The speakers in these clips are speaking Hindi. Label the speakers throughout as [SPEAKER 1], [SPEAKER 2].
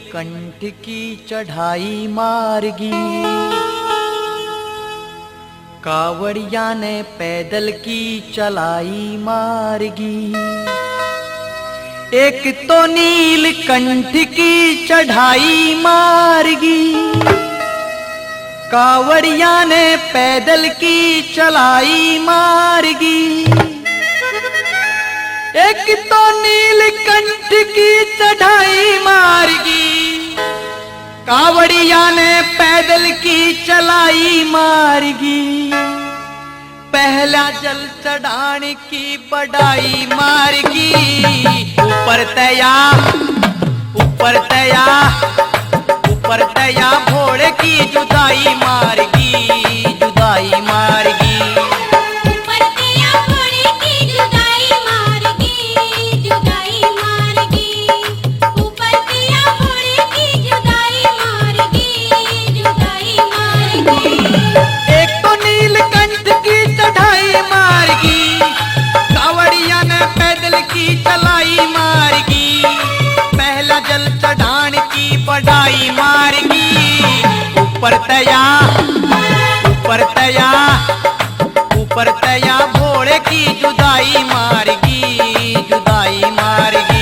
[SPEAKER 1] नीलकंठ की चढ़ाई मार्गी, कावड़िया ने पैदल की चलाई मार्गी। एक तो नीलकंठ की चढ़ाई मार्गी, कावड़िया ने पैदल की चलाई मार्गी। एक तो नीलकंठ की चढ़ाई मार्गी, कावड़िया ने पैदल की चलाई मार्गी। पहला जल चढ़ाने की बढ़ाई मार्गी, ऊपर तया ऊपर तया ऊपर तया भोले की जुदाई मार्गी, जुदाई मार्गी। बढ़ाई मार्गी, ऊपर तया ऊपर तया ऊपर तया भोले की जुदाई मार्गी, जुदाई मार्गी।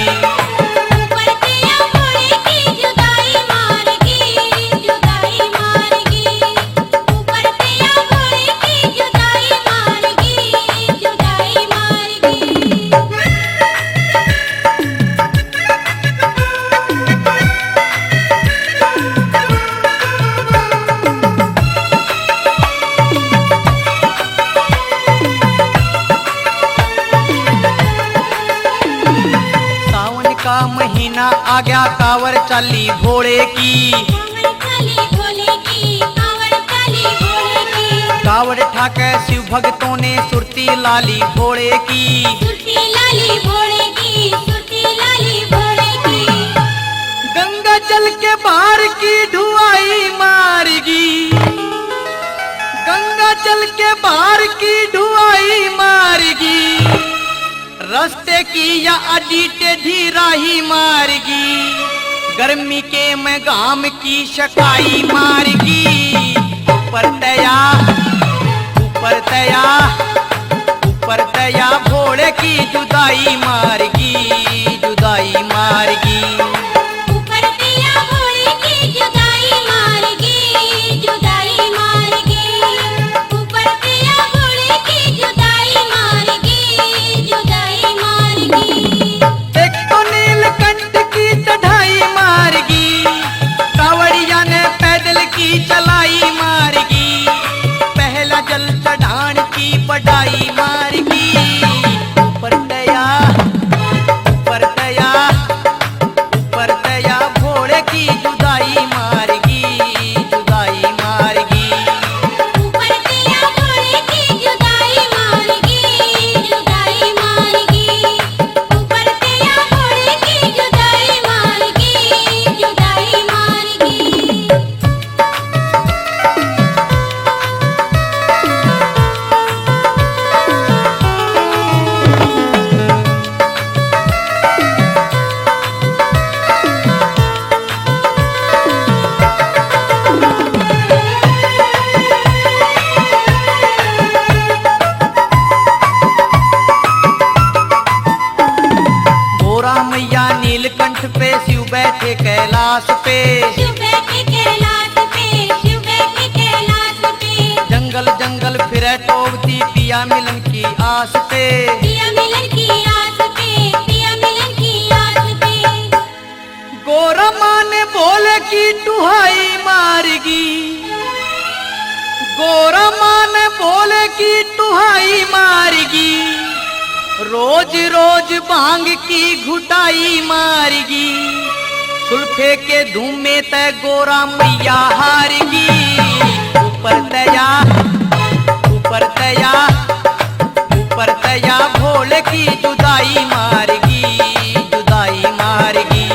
[SPEAKER 1] महीना आ गया कांवर चाली भोले की, कांवर ठाके शिव भक्तों ने सुरती लाली भोले की, गंगा जल के बाहर की ढुआई मार्गी, गंगा जल के बाहर की ढुआई मार्गी। रास्ते की या अड्डी टेढ़ी राही मार्गी, गर्मी के में घाम की शकाई मार्गी। ऊपर तया ऊपर तया ऊपर तया भोले की जुदाई मार्गी, जुदाई मार्गी। चलाई मार्गी, पहला जल चढ़ान की बढ़ाई मार्गी, ऊपर तया ऊपर तया ऊपर तया भोले की जुदाई मार्गी, जुदाई मार्गी। नीलकंठ पे शिव बैठे कैलाश पे,
[SPEAKER 2] शिव बैठे कैलाश पे, शिव बैठे कैलाश पे।
[SPEAKER 1] जंगल जंगल फिरे टोकती पिया मिलन की आस पे,
[SPEAKER 2] पिया मिलन की आस पे, पिया मिलन की आस पे।
[SPEAKER 1] गोरा माँ ने भोले की टुहाई मार्गी, गोरा माँ ने भोले की टुहाई मार्गी। रोज रोज भांग की घुटाई मार्गी, सुल्फे के धूम में तय गोरा मैया हारगी। ऊपर तया ऊपर तया ऊपर तया भोले की जुदाई मार्गी, जुदाई मार्गी।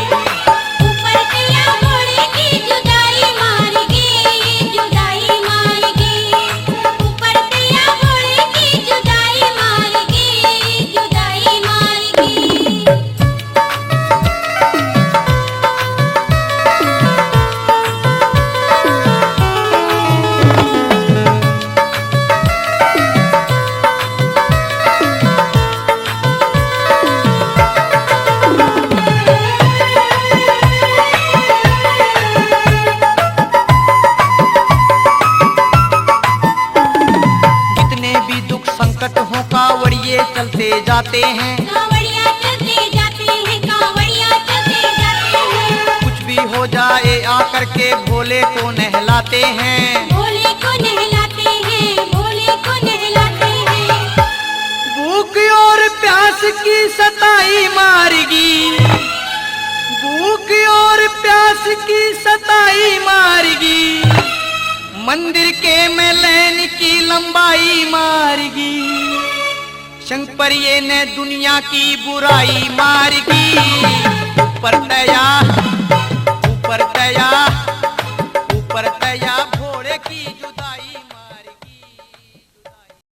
[SPEAKER 1] जाते हैं,
[SPEAKER 2] कांवड़िया चलते जाते हैं, कांवड़िया चलते जाते हैं।
[SPEAKER 1] कुछ भी हो जाए आकर के भोले को नहलाते हैं।
[SPEAKER 2] भोले को नहलाते हैं, भोले को नहलाते हैं।
[SPEAKER 1] भूख और प्यास की सताई मारगी, भूख और प्यास की सताई मारगी, मंदिर के में लेन की लंबाई मारगी, शंकर ये ने दुनिया की बुराई मारगी, पर दया